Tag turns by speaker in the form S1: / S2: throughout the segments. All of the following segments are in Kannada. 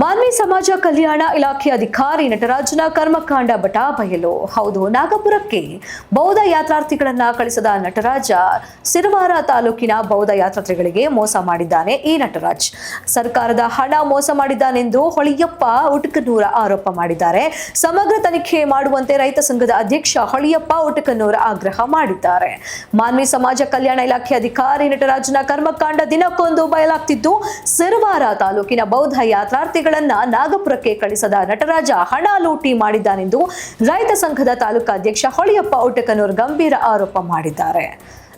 S1: ಮಾನ್ವಿ ಸಮಾಜ ಕಲ್ಯಾಣ ಇಲಾಖೆ ಅಧಿಕಾರಿ ನಟರಾಜನ ಕರ್ಮಕಾಂಡ ಬಟಾ ಬಯಲು. ಹೌದು, ನಾಗಪುರಕ್ಕೆ ಬೌದ್ಧ ಯಾತ್ರಾರ್ಥಿಗಳನ್ನ ಕಳಿಸಿದ ನಟರಾಜ ಸಿರವಾರ ತಾಲೂಕಿನ ಬೌದ್ಧ ಯಾತ್ರಾರ್ಥಿಗಳಿಗೆ ಮೋಸ ಮಾಡಿದ್ದಾನೆ. ಈ ನಟರಾಜ್ ಸರ್ಕಾರದ ಹಣ ಮೋಸ ಮಾಡಿದ್ದಾನೆಂದು ಹೊಳಿಯಪ್ಪ ಉಟಕನೂರ ಆರೋಪ ಮಾಡಿದ್ದಾರೆ. ಸಮಗ್ರ ತನಿಖೆ ಮಾಡುವಂತೆ ರೈತ ಸಂಘದ ಅಧ್ಯಕ್ಷ ಹೊಳಿಯಪ್ಪ ಉಟಕನೂರ ಆಗ್ರಹ ಮಾಡಿದ್ದಾರೆ. ಮಾನ್ವಿ ಸಮಾಜ ಕಲ್ಯಾಣ ಇಲಾಖೆ ಅಧಿಕಾರಿ ನಟರಾಜನ ಕರ್ಮಕಾಂಡ ದಿನಕ್ಕೊಂದು ಬಯಲಾಗ್ತಿದ್ದು, ಸಿರವಾರ ತಾಲೂಕಿನ ಬೌದ್ಧ ಯಾತ್ರಾರ್ಥಿ ನಾಗಪುರಕ್ಕೆ ಕಳಿಸದ ನಟರಾಜ ಹಣ ಲೂಟಿ ಮಾಡಿದ್ದಾನೆಂದು ರೈತ ಸಂಘದ ತಾಲೂಕಾ ಅಧ್ಯಕ್ಷ ಹೊಳಿಯಪ್ಪ ಉಟಕನೂರ್ ಗಂಭೀರ ಆರೋಪ ಮಾಡಿದ್ದಾರೆ.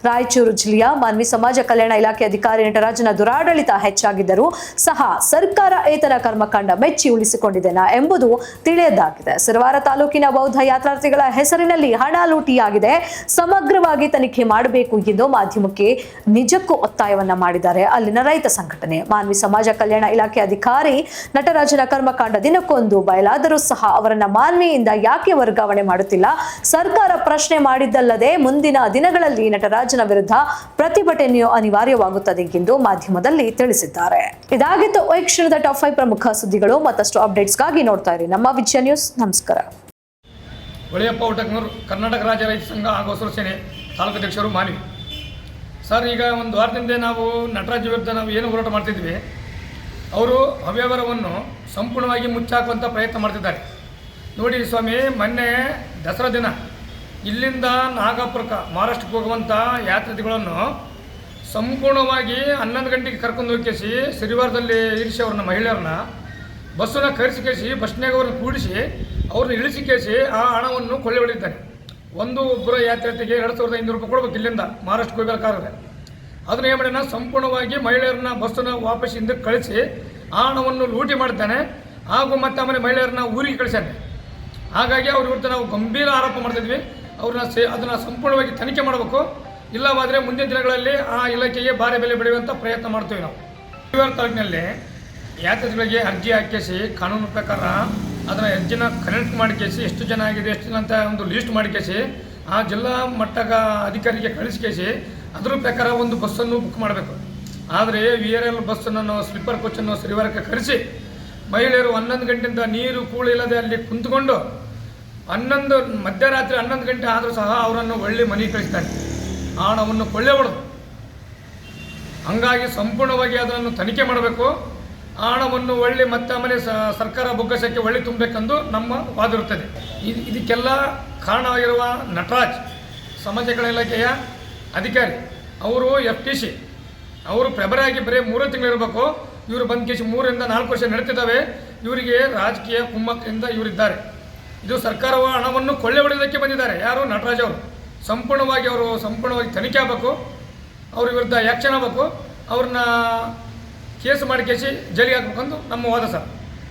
S1: ರಾಯಚೂರು ಜಿಲ್ಲೆಯ ಮಾನ್ವಿ ಸಮಾಜ ಕಲ್ಯಾಣ ಇಲಾಖೆ ಅಧಿಕಾರಿ ನಟರಾಜನ ದುರಾಡಳಿತ ಹೆಚ್ಚಾಗಿದ್ದರೂ ಸಹ ಸರ್ಕಾರ ಈತನ ಕರ್ಮಕಾಂಡ ಮೆಚ್ಚಿ ಉಳಿಸಿಕೊಂಡಿದೆನಾ ಎಂಬುದು ತಿಳಿಯದಾಗಿದೆ. ಸಿರವಾರ ತಾಲೂಕಿನ ಬೌದ್ಧ ಯಾತ್ರಾರ್ಥಿಗಳ ಹೆಸರಿನಲ್ಲಿ ಹಣ ಲೂಟಿಯಾಗಿದೆ, ಸಮಗ್ರವಾಗಿ ತನಿಖೆ ಮಾಡಬೇಕು ಎಂದು ಮಾಧ್ಯಮಕ್ಕೆ ನಿಜಕ್ಕೂ ಒತ್ತಾಯವನ್ನ ಮಾಡಿದ್ದಾರೆ ಅಲ್ಲಿನ ರೈತ ಸಂಘಟನೆ. ಮಾನ್ವಿ ಸಮಾಜ ಕಲ್ಯಾಣ ಇಲಾಖೆ ಅಧಿಕಾರಿ ನಟರಾಜನ ಕರ್ಮಕಾಂಡ ದಿನಕ್ಕೊಂದು ಬಯಲಾದರೂ ಸಹ ಅವರನ್ನ ಮಾನ್ವಿಯಿಂದ ಯಾಕೆ ವರ್ಗಾವಣೆ ಮಾಡುತ್ತಿಲ್ಲ? ಸರ್ಕಾರ ಪ್ರಶ್ನೆ ಮಾಡಿದ್ದಲ್ಲದೆ ಮುಂದಿನ ದಿನಗಳಲ್ಲಿ ನಟರಾಜ ವಿರುದ್ಧ ಪ್ರತಿಭಟನೆಯು ಅನಿವಾರ್ಯವಾಗುತ್ತದೆ ಎಂದು ಮಾಧ್ಯಮದಲ್ಲಿ ತಿಳಿಸಿದ್ದಾರೆ. ಇದಾಗಿತ್ತು ಈ ಕ್ಷಣದ ಟಾಪ್ 5 ಪ್ರಮುಖ ಸುದ್ದಿಗಳು. ಮತ್ತಷ್ಟು ಅಪ್ಡೇಟ್ಸ್ಗಾಗಿ ನೋಡ್ತಾ ಇರಿ ನಮ್ಮ ವಿಜಯ ನ್ಯೂಸ್. ನಮಸ್ಕಾರ.
S2: ಹೊಳಿಯಪ್ಪ ಉಟಕನೂರ್, ಕರ್ನಾಟಕ ರಾಜ್ಯ ರೈತ ಸಂಘ ಹಾಗೂ ಹಸಿರು ಸೇನೆ ತಾಲೂಕಾಧ್ಯಕ್ಷರು, ಮಾನ್ವಿ. ಸರ್, ಈಗ ಒಂದು ವಾರದಿಂದ ನಾವು ನಟರಾಜ್ ವಿರುದ್ಧ ನಾವು ಏನು ಹೋರಾಟ ಮಾಡ್ತಿದ್ವಿ, ಅವರು ಅವ್ಯವಹಾರವನ್ನು ಸಂಪೂರ್ಣವಾಗಿ ಮುಚ್ಚಾಕುವಂಥ ಪ್ರಯತ್ನ ಮಾಡ್ತಿದ್ದಾರೆ. ನೋಡಿ ಸ್ವಾಮಿ, ಮೊನ್ನೆ ದಸರಾ ದಿನ ಇಲ್ಲಿಂದ ನಾಗಪುರಕ್ಕೆ ಮಹಾರಾಷ್ಟ್ರಕ್ಕೆ ಹೋಗುವಂಥ ಯಾತ್ರಾರ್ಥಿಗಳನ್ನು ಸಂಪೂರ್ಣವಾಗಿ 11 ಗಂಟೆಗೆ ಕರ್ಕೊಂಡು ಹೋಗಿಸಿ ಸಿರಿವಾರದಲ್ಲಿ ಇರಿಸಿ ಅವ್ರನ್ನ ಮಹಿಳೆಯರನ್ನ ಬಸ್ಸನ್ನು ಕರೆಸಿ ಬಸ್ನಾಗ ಅವ್ರನ್ನ ಕೂಡಿಸಿ ಅವ್ರನ್ನ ಇಳಿಸಿ ಆ ಹಣವನ್ನು ಕೊಳ್ಳೆ ಹೊಡಿದ್ದಾನೆ. ಒಬ್ಬರ ಯಾತ್ರಾರ್ಥಿಗೆ 2500 ರೂಪಾಯಿ ಕೊಡ್ಬೇಕು ಇಲ್ಲಿಂದ ಮಹಾರಾಷ್ಟ್ರಕ್ಕೆ ಹೋಗಬೇಕಾದ್ರೆ. ಅದನ್ನ ಏನು ಮಾಡೋಣ, ಸಂಪೂರ್ಣವಾಗಿ ಮಹಿಳೆಯರನ್ನ ಬಸ್ಸನ್ನು ವಾಪಸ್ ಹಿಂದಕ್ಕೆ ಕಳಿಸಿ ಆ ಹಣವನ್ನು ಲೂಟಿ ಮಾಡ್ತಾನೆ. ಹಾಗೂ ಮತ್ತೆ ಆಮೇಲೆ ಮಹಿಳೆಯರನ್ನ ಊರಿಗೆ ಕಳಿಸ್ಯಾನೆ. ಹಾಗಾಗಿ ಅವ್ರ ವಿರುದ್ಧ ನಾವು ಗಂಭೀರ ಆರೋಪ ಮಾಡ್ತಿದ್ವಿ. ಅದನ್ನು ಸಂಪೂರ್ಣವಾಗಿ ತನಿಖೆ ಮಾಡಬೇಕು. ಇಲ್ಲವಾದರೆ ಮುಂದಿನ ದಿನಗಳಲ್ಲಿ ಆ ಇಲಾಖೆಗೆ ಭಾರಿ ಬೆಲೆ ಬೆಳೆಯುವಂಥ ಪ್ರಯತ್ನ ಮಾಡ್ತೀವಿ ನಾವು. ಸಿರಿವಾರ ತಾಲೂಕಿನಲ್ಲಿ ಯಾತ್ರಾರ್ಥಿಗಳಿಗೆ ಅರ್ಜಿ ಹಾಕಿಸಿ ಕಾನೂನು ಪ್ರಕಾರ ಅದನ್ನು ಅರ್ಜಿನ ಕನೆಕ್ಟ್ ಮಾಡಿಕೇಸಿ ಎಷ್ಟು ಜನ ಆಗಿದೆ ಎಷ್ಟು ಜನ ಅಂತ ಒಂದು ಲೀಸ್ಟ್ ಮಾಡಿಕೇಸಿ ಆ ಜಿಲ್ಲಾ ಮಟ್ಟದ ಅಧಿಕಾರಿಗೆ ಕಳಿಸ್ಕೇಸಿ ಅದರ ಪ್ರಕಾರ ಒಂದು ಬಸ್ಸನ್ನು ಬುಕ್ ಮಾಡಬೇಕು. ಆದರೆ VRL ಬಸ್ಸನ್ನು ಸ್ಲೀಪರ್ ಕೋಚನ್ನು ಸಿರಿವಾರಕ್ಕೆ ಕರೆಸಿ ಮಹಿಳೆಯರು 11 ಗಂಟೆಯಿಂದ ನೀರು ಕೂಳು ಇಲ್ಲದೆ ಅಲ್ಲಿ ಕುಂತ್ಕೊಂಡು ಮಧ್ಯರಾತ್ರಿ 11 ಗಂಟೆ ಆದರೂ ಸಹ ಅವರನ್ನು ಒಳ್ಳೆ ಮನೆಗೆ ಕಳಿಸ್ತಾರೆ. ಆ ಹಣವನ್ನು ಕೊಳ್ಳೆ ಹೊಡೆದು. ಹಂಗಾಗಿ ಸಂಪೂರ್ಣವಾಗಿ ಅದನ್ನು ತನಿಖೆ ಮಾಡಬೇಕು. ಆ ಹಣವನ್ನು ಒಳ್ಳೆ ಮತ್ತೆ ಆಮೇಲೆ ಸರ್ಕಾರ ಬೊಕ್ಕಸಕ್ಕೆ ಒಳ್ಳೆ ತುಂಬಬೇಕೆಂದು ನಮ್ಮ ವಾದ ಇರುತ್ತದೆ. ಇದಕ್ಕೆಲ್ಲ ಕಾರಣವಾಗಿರುವ ನಟರಾಜ್ ಸಮಾಜ ಕಲ್ಯಾಣ ಇಲಾಖೆಯ ಅಧಿಕಾರಿ, ಅವರು FTC, ಅವರು ಫೆಬ್ರವರಿಗೆ ಬರೀ 3 ತಿಂಗಳು ಇರಬೇಕು. ಇವರು ಬಂದ ಕೇಸಿ 3 ರಿಂದ 4 ವರ್ಷ ನಡೀತಿದ್ದಾವೆ. ಇವರಿಗೆ ರಾಜಕೀಯ ಕುಮ್ಮಕ್ಕಿಂದ ಇವರಿದ್ದಾರೆ. ಇದು ಸರ್ಕಾರವ ಹಣವನ್ನು ಕೊಳ್ಳೆ ಹೊಡೆಯೋದಕ್ಕೆ ಬಂದಿದ್ದಾರೆ. ಯಾರು? ನಟರಾಜ್ ಅವರು. ಸಂಪೂರ್ಣವಾಗಿ ತನಿಖೆ ಆಗಬೇಕು. ಅವ್ರ ವಿರುದ್ಧ ಆ್ಯಕ್ಷನ್ ಆಗಬೇಕು. ಅವ್ರನ್ನ ಕೇಸ್ ಮಾಡಿ ಜೈಲಿಗೆ ಹಾಕಬೇಕಂದು ನಮ್ಮ ವಾದ ಸರ್.